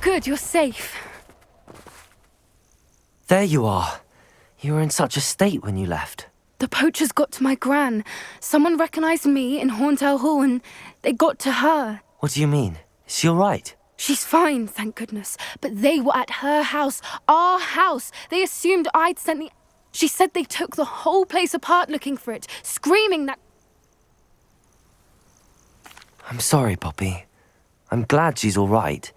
good, you're safe. There you are. You were in such a state when you left. The poachers got to my gran. Someone recognized me in Horntail Hall and they got to her. What do you mean? Is she all right? She's fine, thank goodness. But they were at her house, our house. They assumed I'd sent the... She said they took the whole place apart looking for it, screaming that... I'm sorry, Poppy. I'm glad she's all right.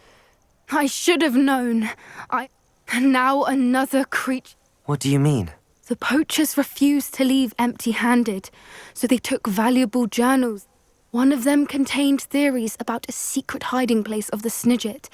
I should have known. And now another creature... What do you mean? The poachers refused to leave empty-handed, so they took valuable journals. One of them contained theories about a secret hiding place of the Snidget,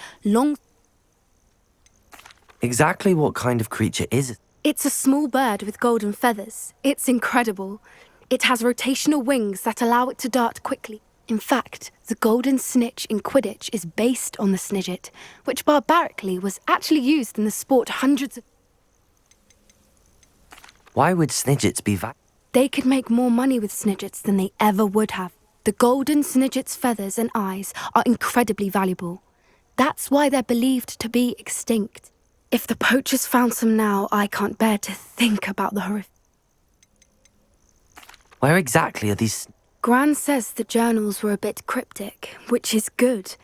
Exactly what kind of creature is it? It's a small bird with golden feathers. It's incredible. It has rotational wings that allow it to dart quickly. In fact, the golden snitch in Quidditch is based on the Snidget, which barbarically was actually used in the sport hundreds of... Why would Snidgets be They could make more money with Snidgets than they ever would have. The golden Snidget's feathers and eyes are incredibly valuable. That's why they're believed to be extinct. If the poachers found some now, I can't bear to think about the horrific... Where exactly are these... Gran says the journals were a bit cryptic, which is good.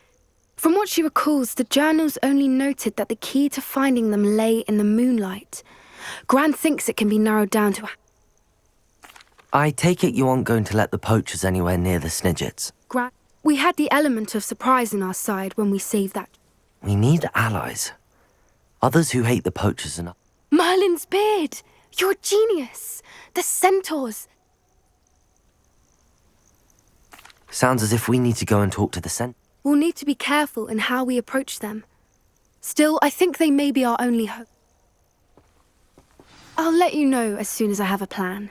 From what she recalls, the journals only noted that the key to finding them lay in the moonlight. Gran thinks it can be narrowed down to... I take it you aren't going to let the poachers anywhere near the Snidgets. Gran, we had the element of surprise on our side when we saved that... We need allies. Others who hate the poachers enough. Merlin's beard! You're a genius! The centaurs! Sounds as if we need to go and talk to the centaurs. We'll need to be careful in how we approach them. Still, I think they may be our only hope. I'll let you know as soon as I have a plan.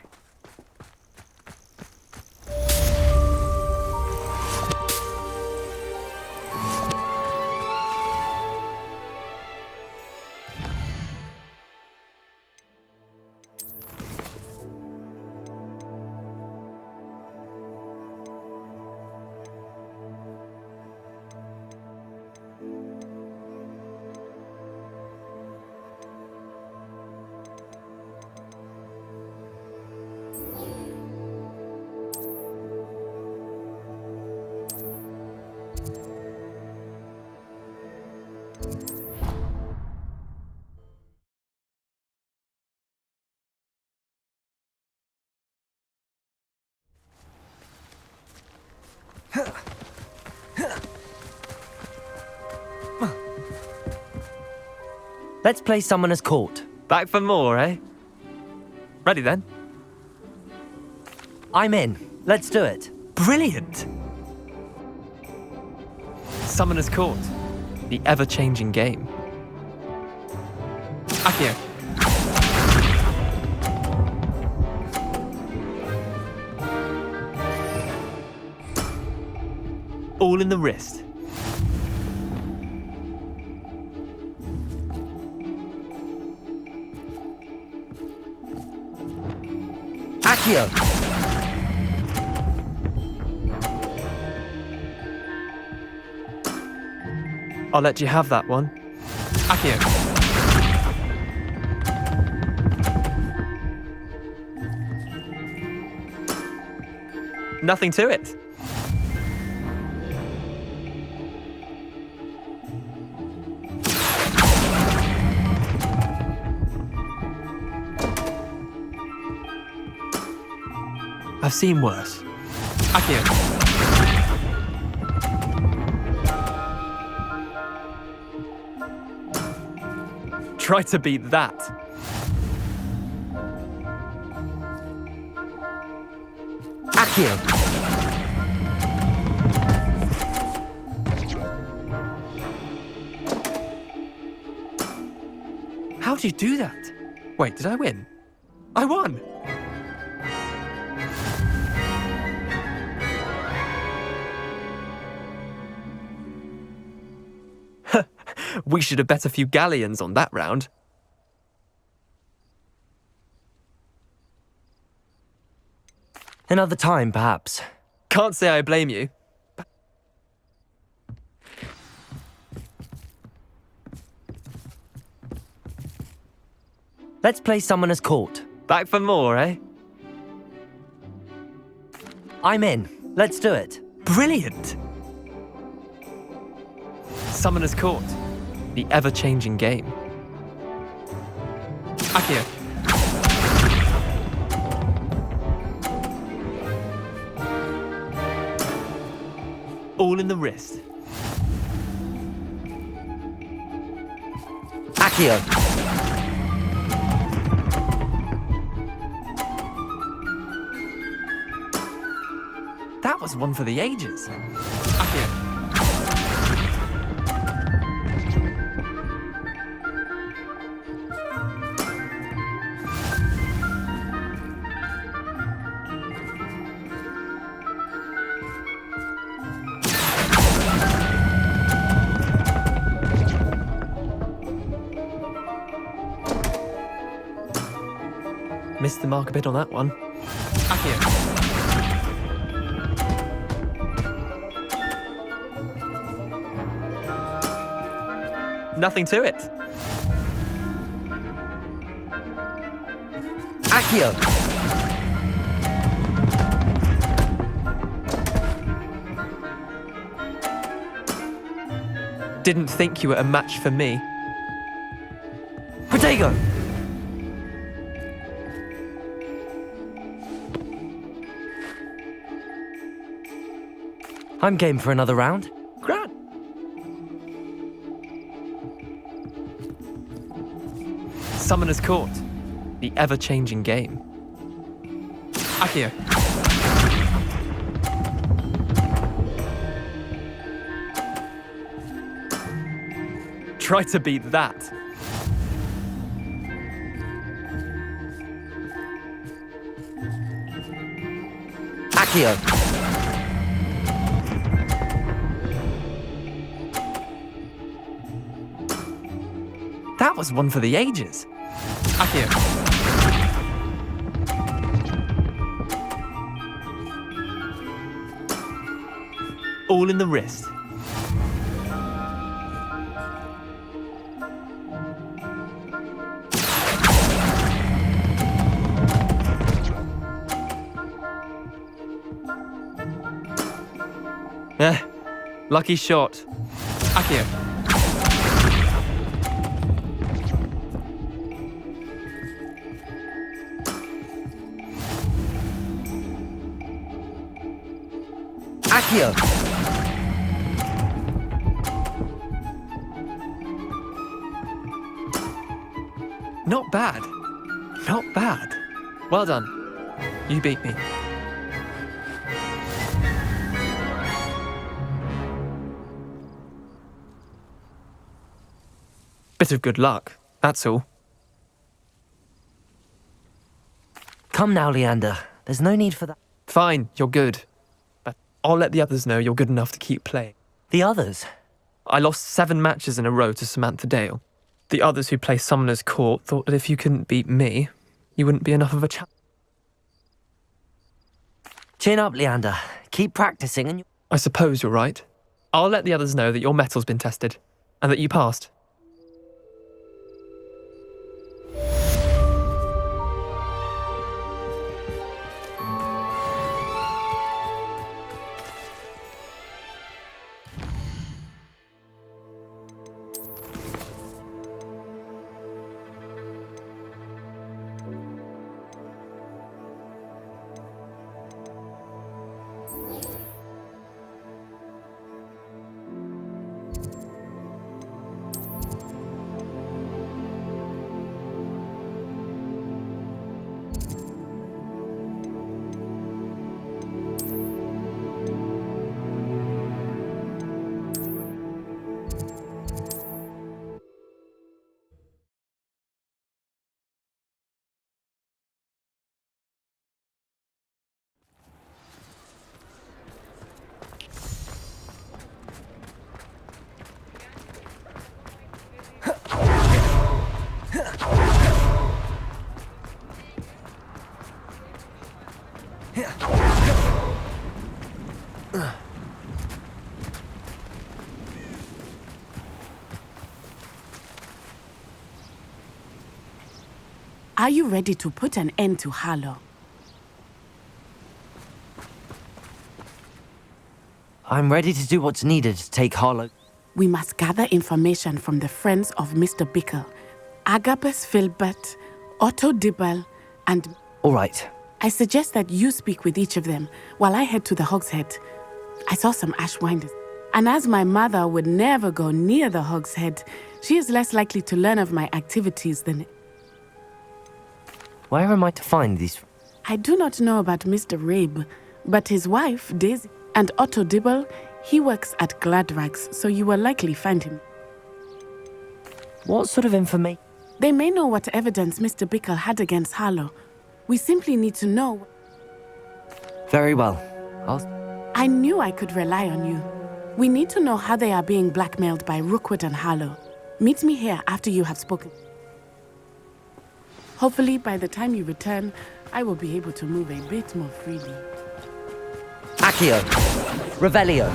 Let's play Summoner's Court. Back for more, eh? Ready then? I'm in. Let's do it. Brilliant! Summoner's Court. The ever-changing game. Accio. All in the wrist. Accio! I'll let you have that one. Accio. Nothing to it. I've seen worse. Accio. Try to beat that. Accio! How'd you do that? Wait, did I win? I won! We should have bet a few galleons on that round. Another time, perhaps. Can't say I blame you. Let's play Summoner's Court. Back for more, eh? I'm in. Let's do it. Brilliant! Summoner's Court. The ever-changing game. Akio. All in the wrist. Accio. That was one for the ages. Akio. Missed the mark a bit on that one. Akio. Nothing to it. Accio. Didn't think you were a match for me. Protego. I'm game for another round. Grant. Summoner's Court. The ever-changing game. Akio. Try to beat that. Accio. That was one for the ages. Akio. All in the wrist. Lucky shot. Akio. Accio. Not bad. Not bad. Well done. You beat me. Bit of good luck, that's all. Come now, Leander. There's no need for that. Fine, you're good. But I'll let the others know you're good enough to keep playing. The others? I lost 7 matches in a row to Samantha Dale. The others who play Summoner's Court thought that if you couldn't beat me, you wouldn't be enough of a challenge. Chin up, Leander. Keep practicing and I suppose you're right. I'll let the others know that your metal's been tested, and that you passed. Are you ready to put an end to Harlow? I'm ready to do what's needed to take Harlow. We must gather information from the friends of Mr. Bickle, Agabus Filbert, Otto Dibble, and... All right. I suggest that you speak with each of them while I head to the Hogshead. I saw some ash winders. And as my mother would never go near the Hogshead, she is less likely to learn of my activities than... Where am I to find these? I do not know about Mr. Rabe, but his wife, Daisy, and Otto Dibble, he works at Gladrags, so you will likely find him. What sort of information? They may know what evidence Mr. Bickle had against Harlow. We simply need to know. Very well. I knew I could rely on you. We need to know how they are being blackmailed by Rookwood and Harlow. Meet me here after you have spoken. Hopefully, by the time you return, I will be able to move a bit more freely. Accio! Revelio!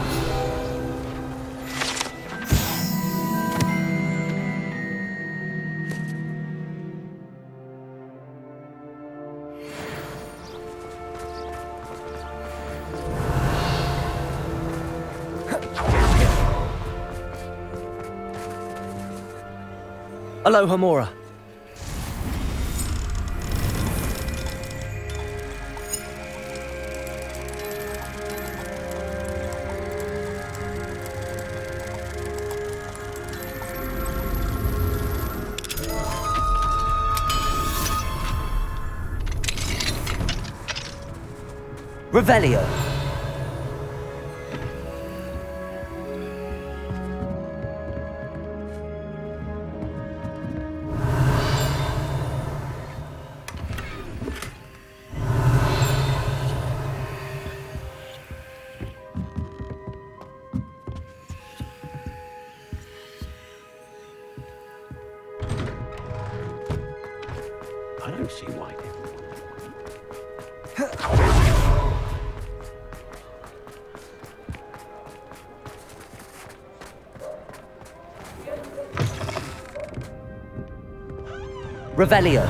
Aloha Mora. Revelio. I don't see why. Revelio.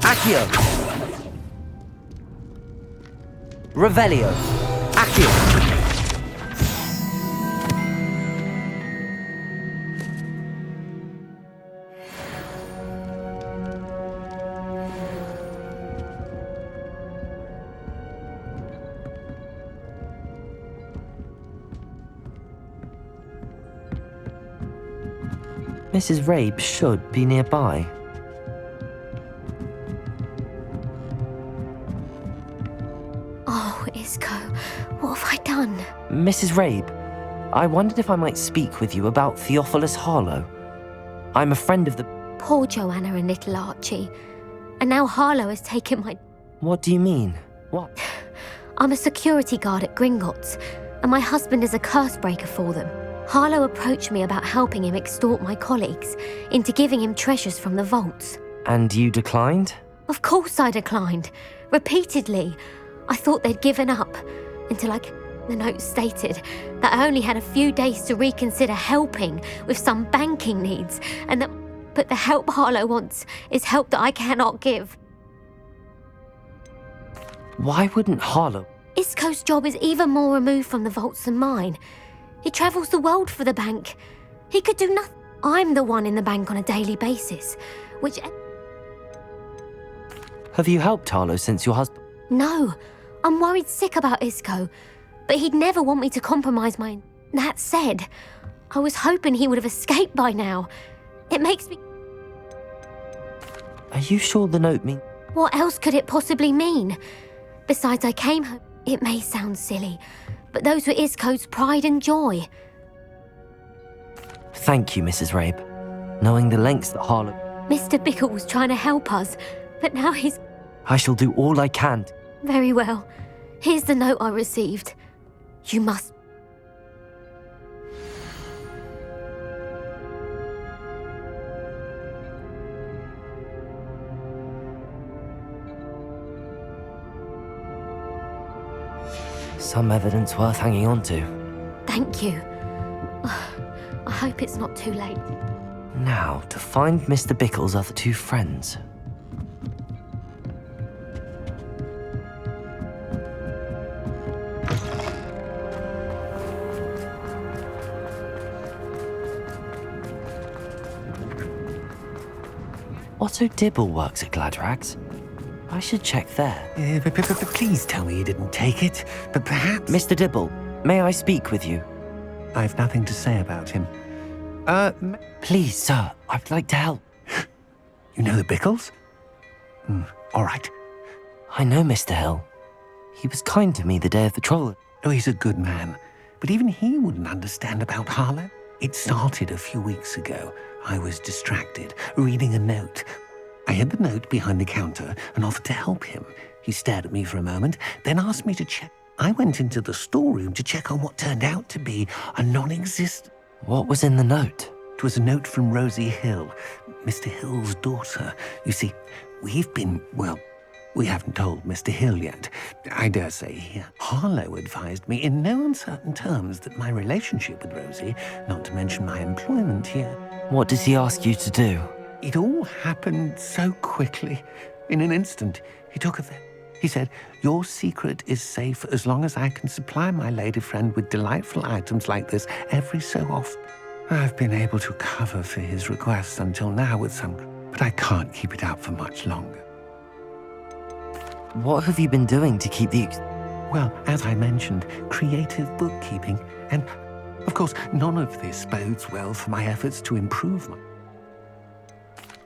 Accio. Revelio. Accio. Mrs. Rabe should be nearby. Oh, Isco, what have I done? Mrs. Rabe, I wondered if I might speak with you about Theophilus Harlow. I'm a friend of the... Poor Joanna and little Archie. And now Harlow has taken my... What do you mean? What? I'm a security guard at Gringotts, and my husband is a curse breaker for them. Harlow approached me about helping him extort my colleagues into giving him treasures from the vaults. And you declined? Of course I declined. Repeatedly. I thought they'd given up, until the note stated that I only had a few days to reconsider helping with some banking needs, but the help Harlow wants is help that I cannot give. Why wouldn't Harlow? Isco's job is even more removed from the vaults than mine. He travels the world for the bank. He could do nothing. I'm the one in the bank on a daily basis, which... Have you helped Harlow since your husband... No, I'm worried sick about Isco, but he'd never want me to compromise my... That said, I was hoping he would have escaped by now. It makes me... Are you sure the note means... What else could it possibly mean? Besides, I came home... It may sound silly, but those were Isco's pride and joy. Thank you, Mrs. Rabe. Knowing the lengths that Harlow... Mr. Bickle was trying to help us, but now he's... I shall do all I can. Very well. Here's the note I received. You must... Some evidence worth hanging on to. Thank you. I hope it's not too late. Now, to find Mr. Bickle's other two friends. Otto Dibble works at Gladrags. I should check there. Please tell me you didn't take it. But perhaps... Mr. Dibble, may I speak with you? I've nothing to say about him. Please, sir, I'd like to help. You know the Bickles? All right. I know Mr. Hill. He was kind to me the day of the troll. Oh, he's a good man. But even he wouldn't understand about Harlow. It started a few weeks ago. I was distracted, reading a note. I hid the note behind the counter and offered to help him. He stared at me for a moment, then asked me to check. I went into the storeroom to check on what turned out to be a non-existent... What was in the note? It was a note from Rosie Hill, Mr. Hill's daughter. You see, we haven't told Mr. Hill yet. I dare say Harlow advised me in no uncertain terms that my relationship with Rosie, not to mention my employment here... What does he ask you to do? It all happened so quickly. In an instant, he took a vet. He said, "Your secret is safe as long as I can supply my lady friend with delightful items like this every so often." I've been able to cover for his requests until now with some... but I can't keep it up for much longer. What have you been doing to keep the... Well, as I mentioned, creative bookkeeping. And, of course, none of this bodes well for my efforts to improve my...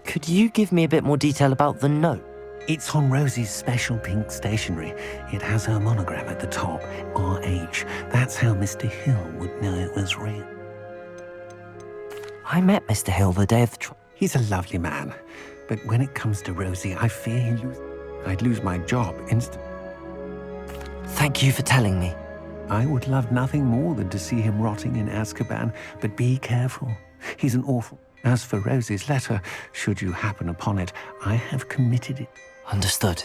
Could you give me a bit more detail about the note? It's on Rosie's special pink stationery. It has her monogram at the top, RH. That's how Mr. Hill would know it was real. I met Mr. Hill the day of the He's a lovely man. But when it comes to Rosie, I fear I'd lose my job instantly. Thank you for telling me. I would love nothing more than to see him rotting in Azkaban, but be careful. He's an awful... As for Rosie's letter, should you happen upon it, I have committed it. Understood.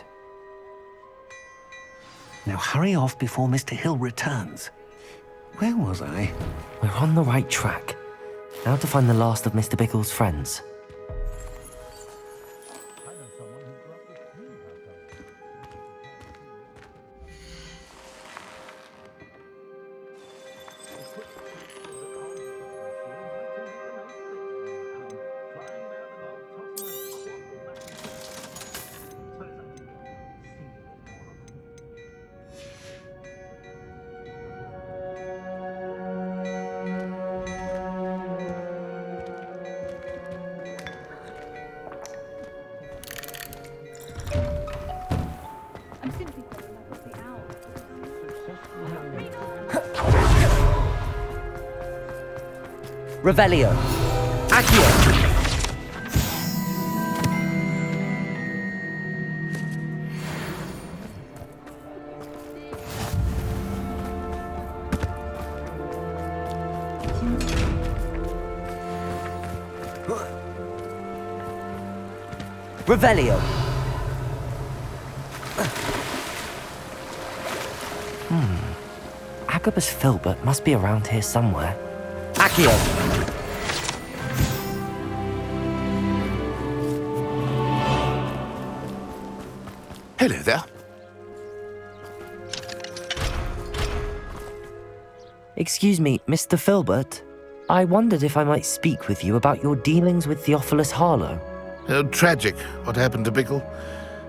Now hurry off before Mr. Hill returns. Where was I? We're on the right track. Now to find the last of Mr. Bickle's friends. Revelio. Accio. Revelio. Agabus Filbert must be around here somewhere. Accio. Hello there. Excuse me, Mr. Filbert. I wondered if I might speak with you about your dealings with Theophilus Harlow. Tragic, what happened to Bickle.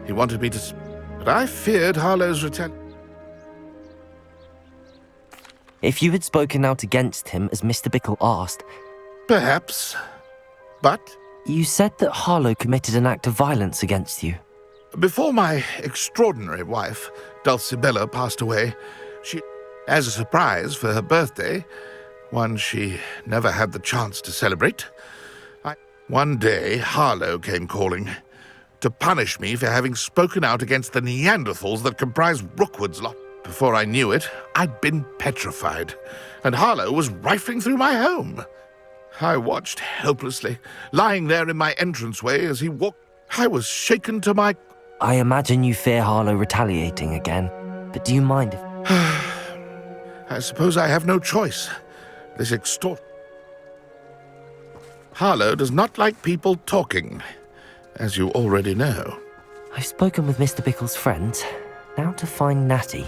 He wanted me to... But I feared Harlow's return. If you had spoken out against him as Mr. Bickle asked... Perhaps. But... You said that Harlow committed an act of violence against you. Before my extraordinary wife, Dulcibella, passed away, she, as a surprise for her birthday, one she never had the chance to celebrate, one day Harlow came calling to punish me for having spoken out against the Neanderthals that comprise Rookwood's lot. Before I knew it, I'd been petrified, and Harlow was rifling through my home. I watched helplessly, lying there in my entranceway as he walked. I was shaken to my... I imagine you fear Harlow retaliating again, but do you mind if... I suppose I have no choice. This Harlow does not like people talking, as you already know. I've spoken with Mr. Bickle's friends. Now to find Natty.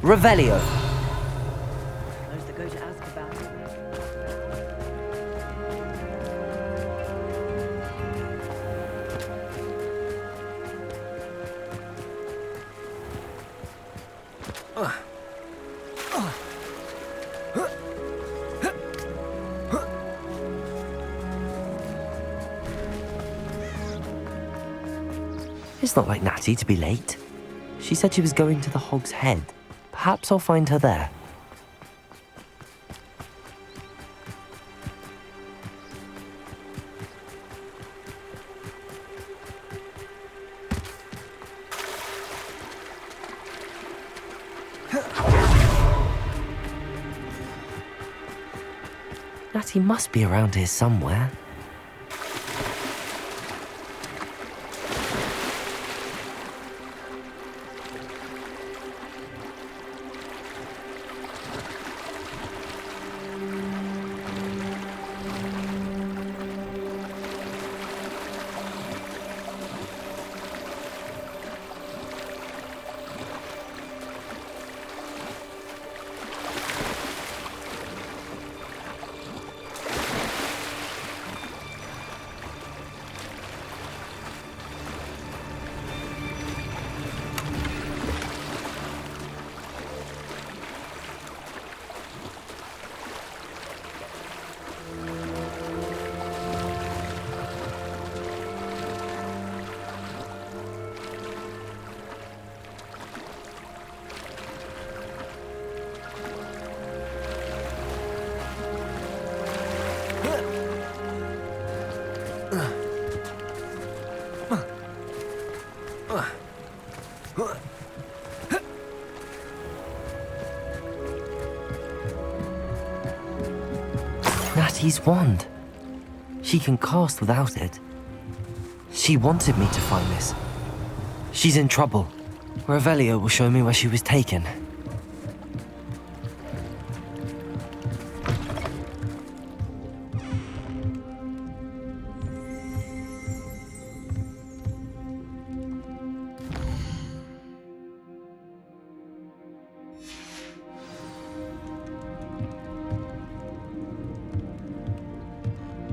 Revelio. Those that go to Azkaban. It's not like Natty to be late. She said she was going to the Hog's Head. Perhaps I'll find her there. Natty must be around here somewhere. Natty's wand. She can cast without it. She wanted me to find this. She's in trouble. Revelio will show me where she was taken.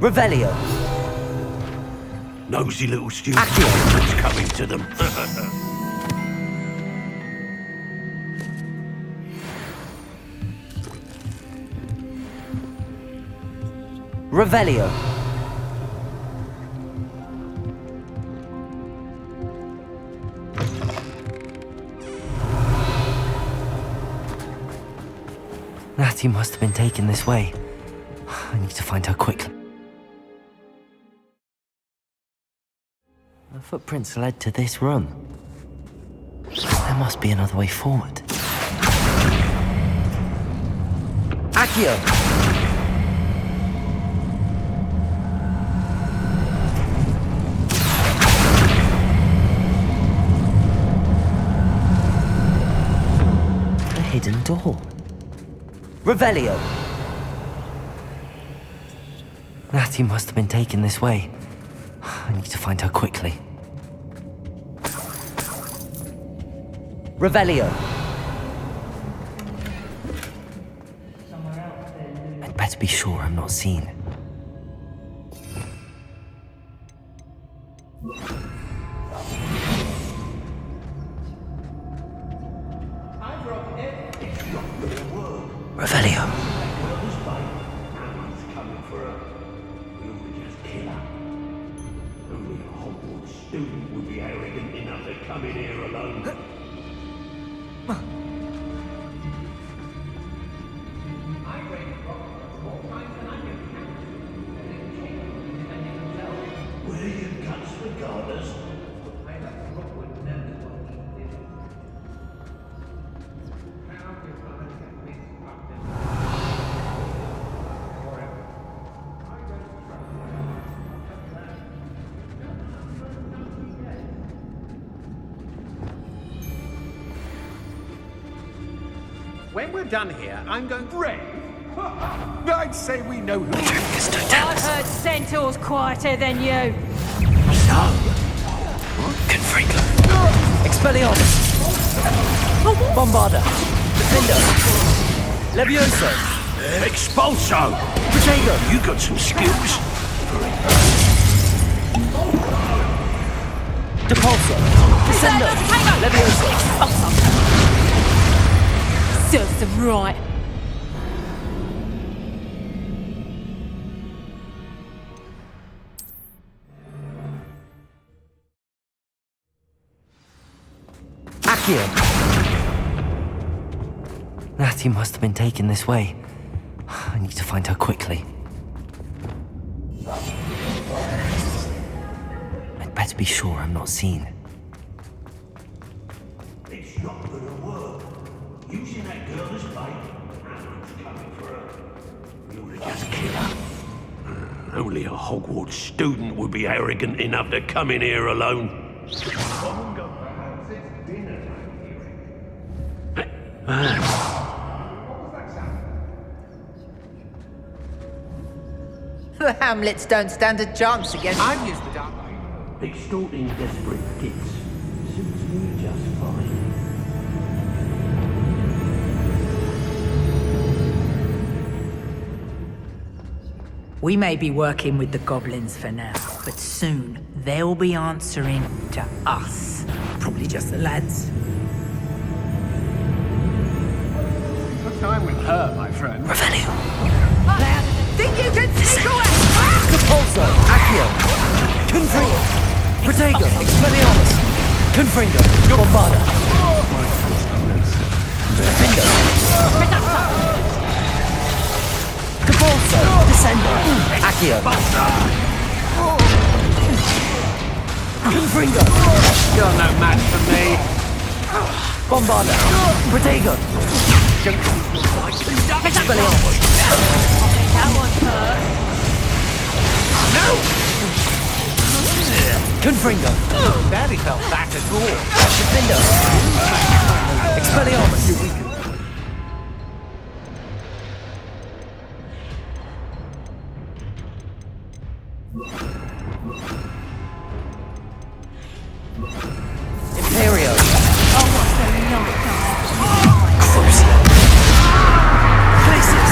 Revelio. Nosy little student that's coming to them. Revelio. Natty must have been taken this way. I need to find her quickly. The footprints led to this room. There must be another way forward. Accio! A hidden door. Revelio! Natty must have been taken this way. I need to find her quickly. Revelio! I'd better be sure I'm not seen. Revelio. Coming for her. We'll just kill her. Only a Hogwarts student would be arrogant enough to come in here alone. Where you guts regardless? when we're done here, I'm going to... Ray! I'd say we know who... I've heard centaurs quieter than you. Confringo. Expelliarmus. Bombarda. Defender. Levioso. Expulso! Protego. You got some skills. Depulso. Descendo. Levioso. Serves them right. Accio. Natty must have been taken this way. I need to find her quickly. I'd better be sure I'm not seen. It's not gonna work. Using that girl as bait, Aaron's coming for her. We ought to just kill her. Only a Hogwarts student would be arrogant enough to come in here alone. The Hamlets don't stand a chance against... I've used the dark. Extorting desperate kids suits me just fine. We may be working with the goblins for now, but soon they'll be answering to us. Probably just the lads. Good time with her, my friend. Revelio. Think you can sneak away? Depulso. Accio. Confringo. Protego. Expelliarmus. Confringo. Bombarda. Defender. Depulso. Descendo. Accio. Confringo. You're no match for me. Bombarda. Protego. Expelliarmus. That one hurt. Confringo. Barely felt that at all. Defender. Expelliarmus. Imperio. Crucio. Places.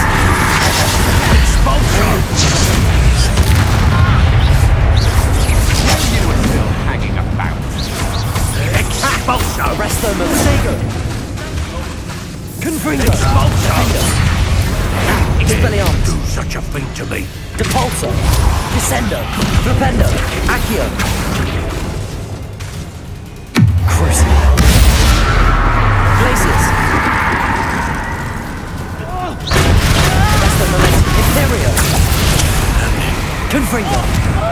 Expulsion. You were still hanging about. Expulso! Arresto Protego. Confringo. Expulso! Expelliarmus. Do such a thing to me. Depulso. Descendo. Flipendo. Accio. Crucio. Places. Arresto Imperio. Confringo.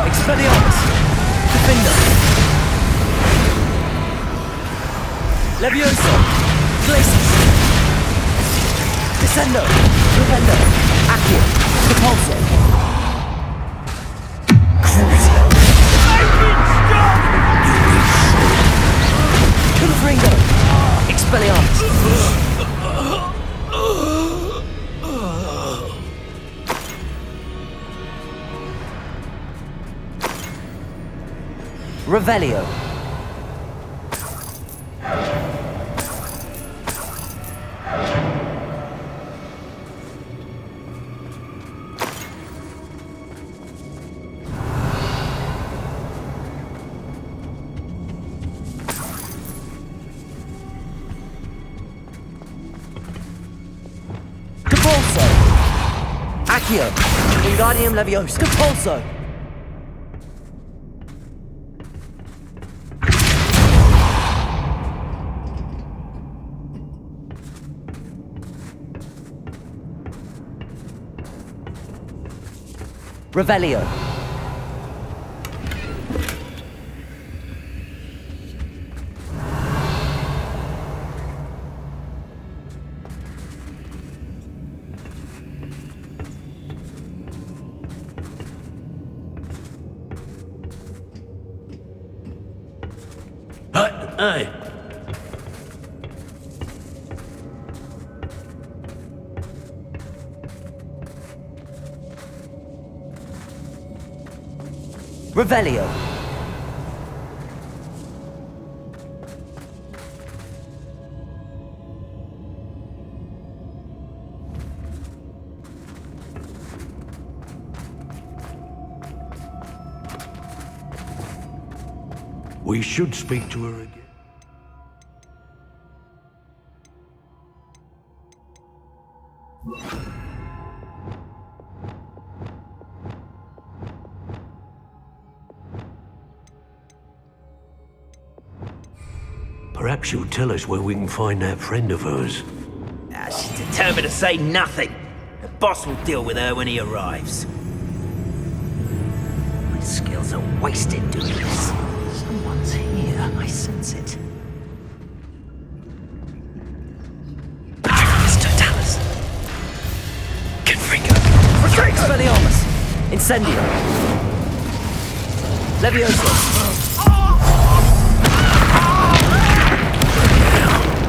Expelliarmus. Defender. Levioso. Places. Descendo. Flipendo. Accio. Depulso. Crucio. Confringo. Expelliarmus. Revelio. Depulso. Accio. Wingardium Leviosa. Depulso. Revelio. Hey! Revelio. We should speak to her again. Perhaps you'll tell us where we can find that friend of hers. She's determined to say nothing. The boss will deal with her when he arrives. My skills are wasted doing this. Someone's here. I sense it. It's Totalis. Confringo. Expelliarmus. Incendio. Levioso.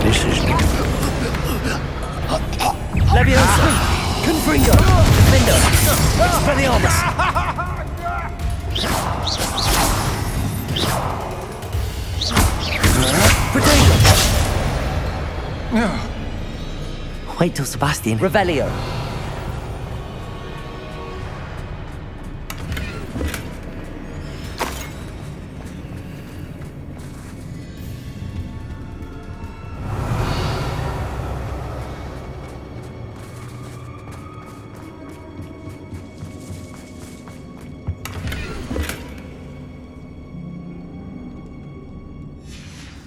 This is Levioso. Confringo. Defendo. Expelliarmus. Wait till Sebastian. Revelio.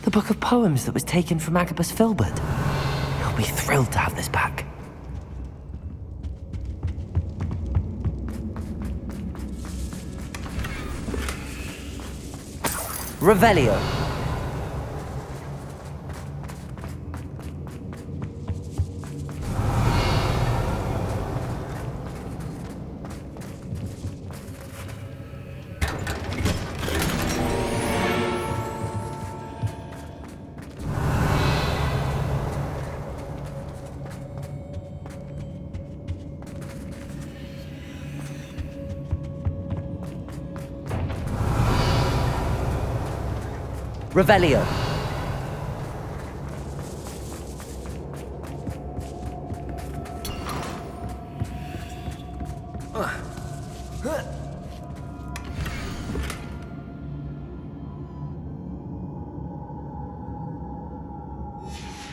The book of poems that was taken from Agabus Filbert. He'll be thrilled to have this back. Revelio. Revelio.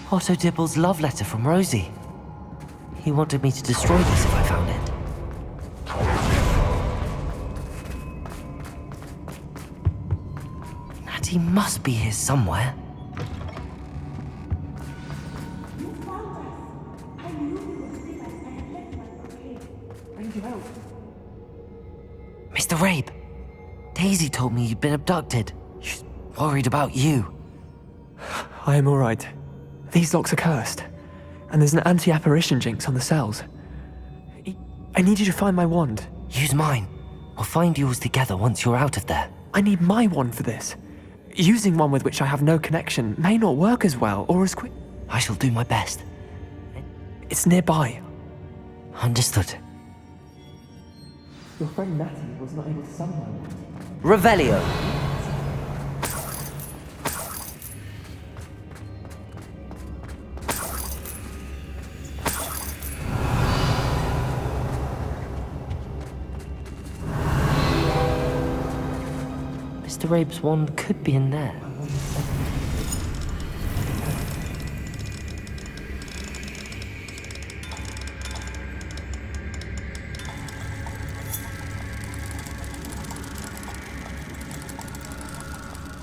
Otto Dibble's love letter from Rosie. He wanted me to destroy this if I found it. He must be here somewhere. Mr. Rabe, Daisy told me you'd been abducted. She's worried about you. I am all right. These locks are cursed, and there's an anti-apparition jinx on the cells. I need you to find my wand. Use mine. We'll find yours together once you're out of there. I need my wand for this. Using one with which I have no connection may not work as well or as quick. I shall do my best. It's nearby. Understood. Your friend Natty was not able to summon my wand. Revelio. Mr. Rabe's wand could be in there.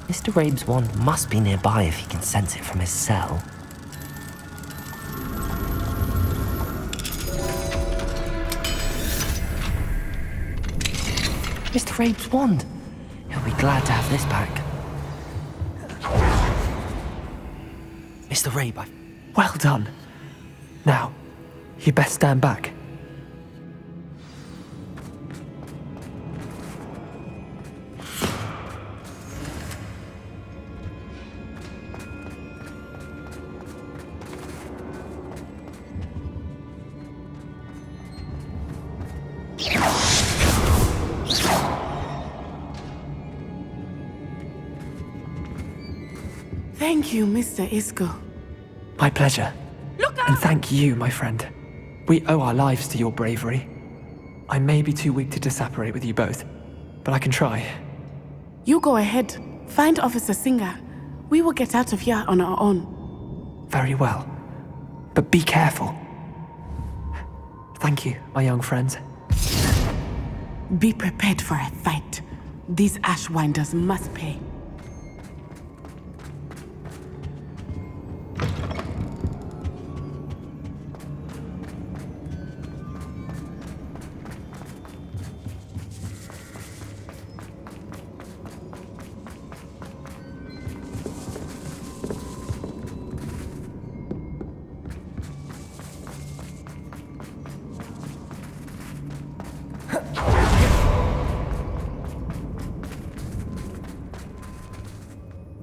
Mr. Rabe's wand must be nearby if he can sense it from his cell. Mr. Rabe's wand! He'll be glad to have this back. Mr. Rabe, Well done. Now, you best stand back. Thank you, Mr. Isco. My pleasure. And thank you, my friend. We owe our lives to your bravery. I may be too weak to disapparate with you both, but I can try. You go ahead. Find Officer Singer. We will get out of here on our own. Very well. But be careful. Thank you, my young friends. Be prepared for a fight. These Ashwinders must pay.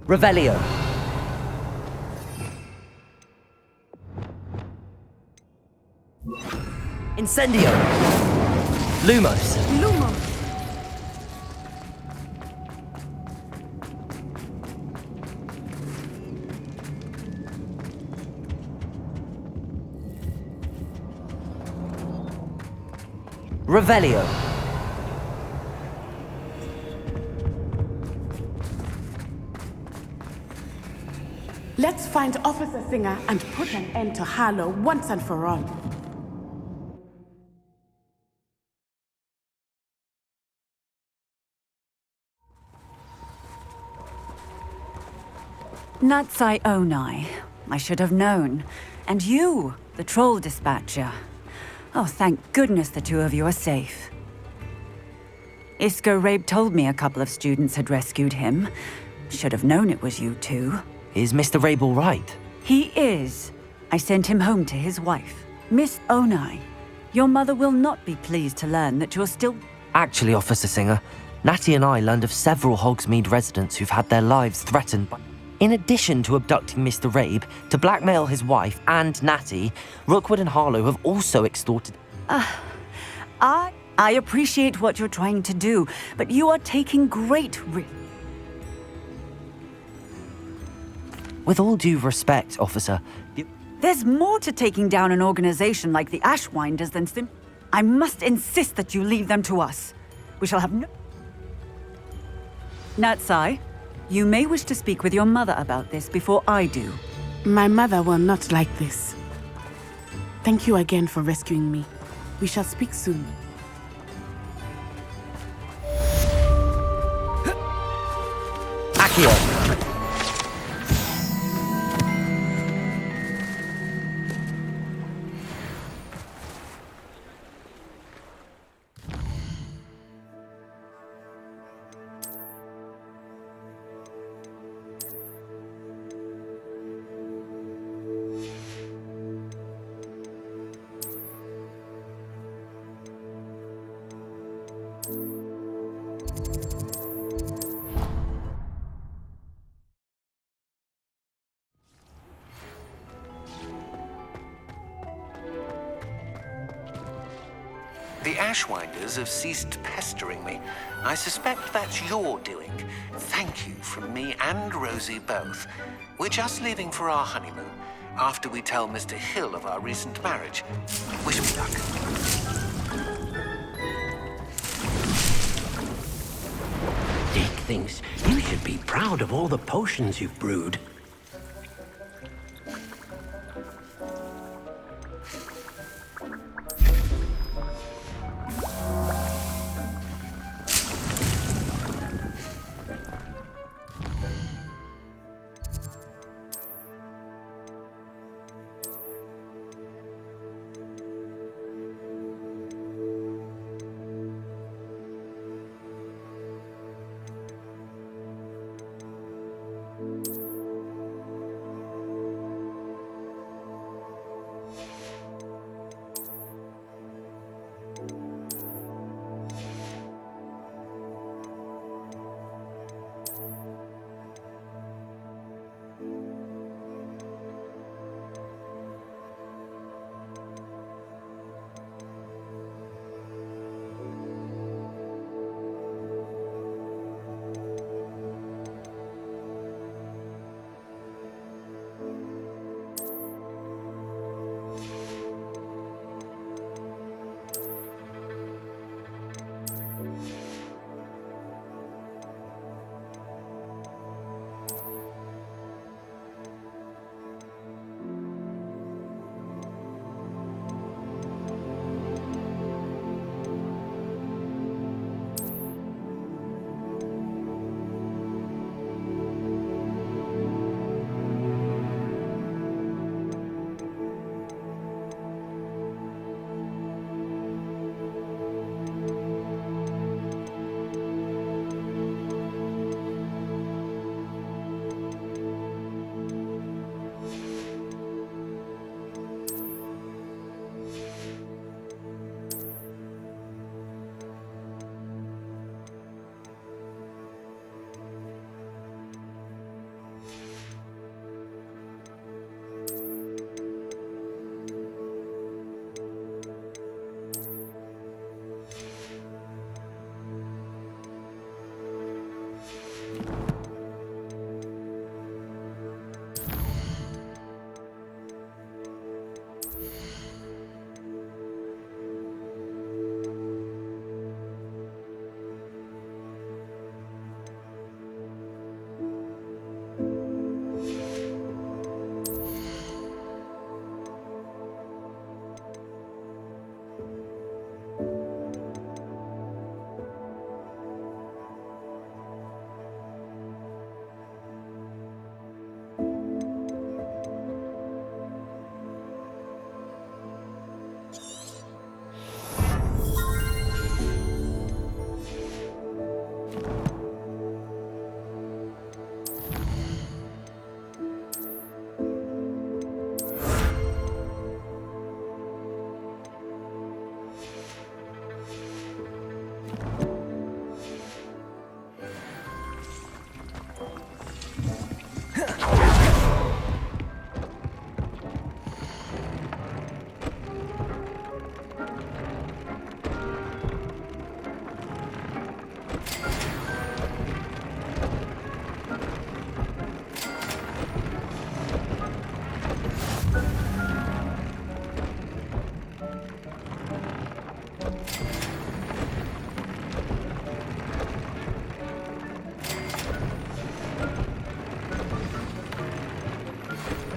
Revelio. Incendio. Lumos. Lumos. Revelio. Let's find Officer Singer and put an end to Harlow once and for all. Natsai Onai. I should have known. And you, the troll dispatcher. Oh, thank goodness the two of you are safe. Isco Rabe told me a couple of students had rescued him. Should have known it was you two. Is Mr. Rabe all right? He is. I sent him home to his wife. Miss Onai, your mother will not be pleased to learn that you're still... Actually, Officer Singer, Natty and I learned of several Hogsmeade residents who've had their lives threatened by... In addition to abducting Mr. Rabe, to blackmail his wife and Natty, Rookwood and Harlow have also extorted... I appreciate what you're trying to do, but you are taking great risks. With all due respect, officer, There's more to taking down an organization like the Ashwinders than I must insist that you leave them to us. We shall have no... Natsai, you may wish to speak with your mother about this before I do. My mother will not like this. Thank you again for rescuing me. We shall speak soon. Accio! The Ashwinders have ceased pestering me. I suspect that's your doing. Thank you from me and Rosie both. We're just leaving for our honeymoon, after we tell Mr. Hill of our recent marriage. Wish me luck. Dick thinks you should be proud of all the potions you've brewed.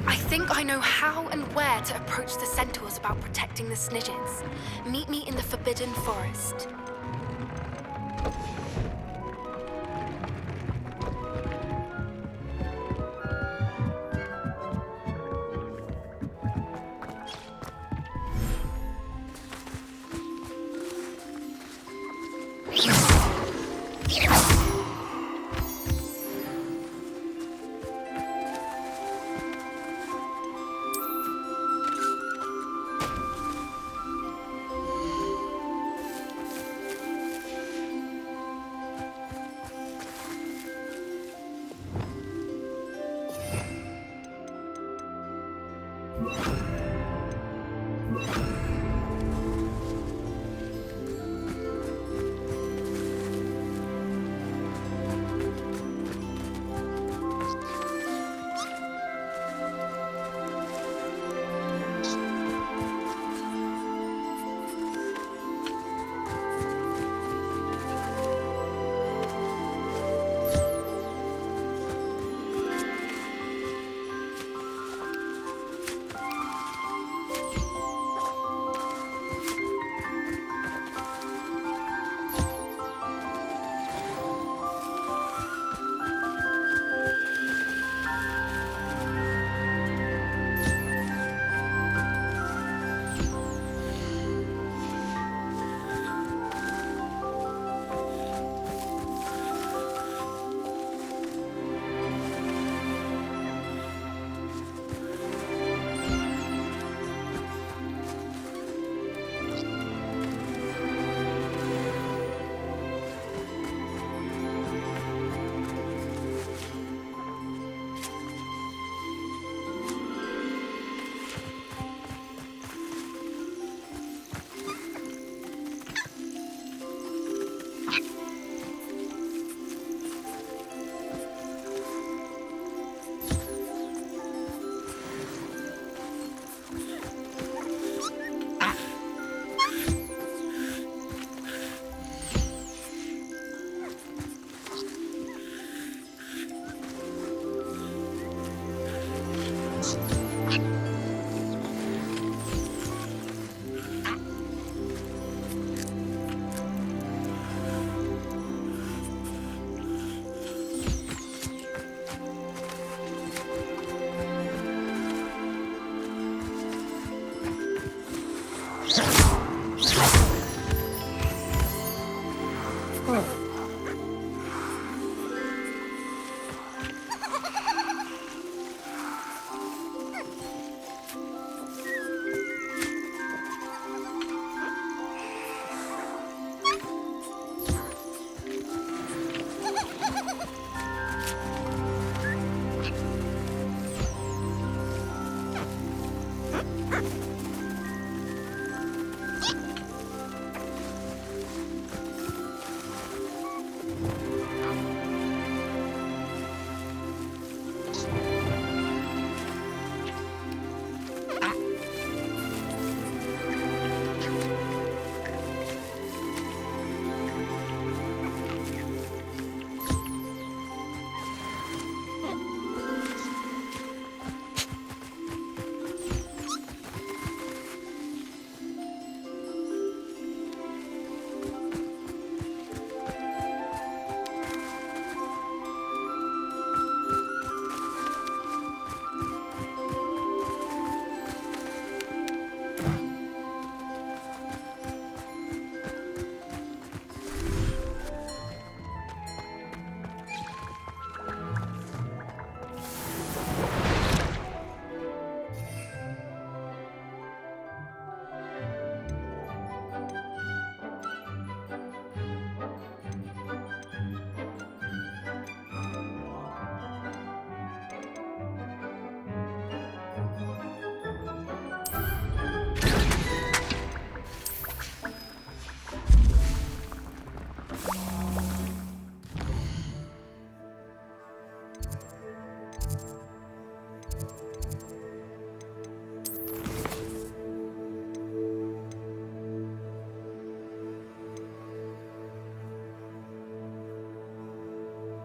I think I know how and where to approach the centaurs about protecting the Snidgets. Meet me in the Forbidden Forest.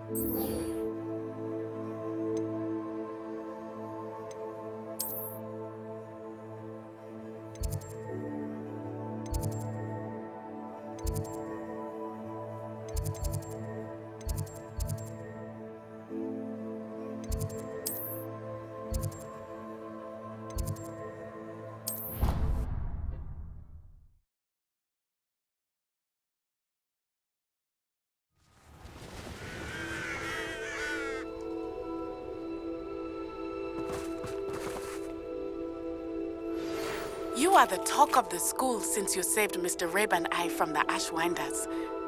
You are the talk of the school since you saved Mr. Rabe and I from the Ashwinders.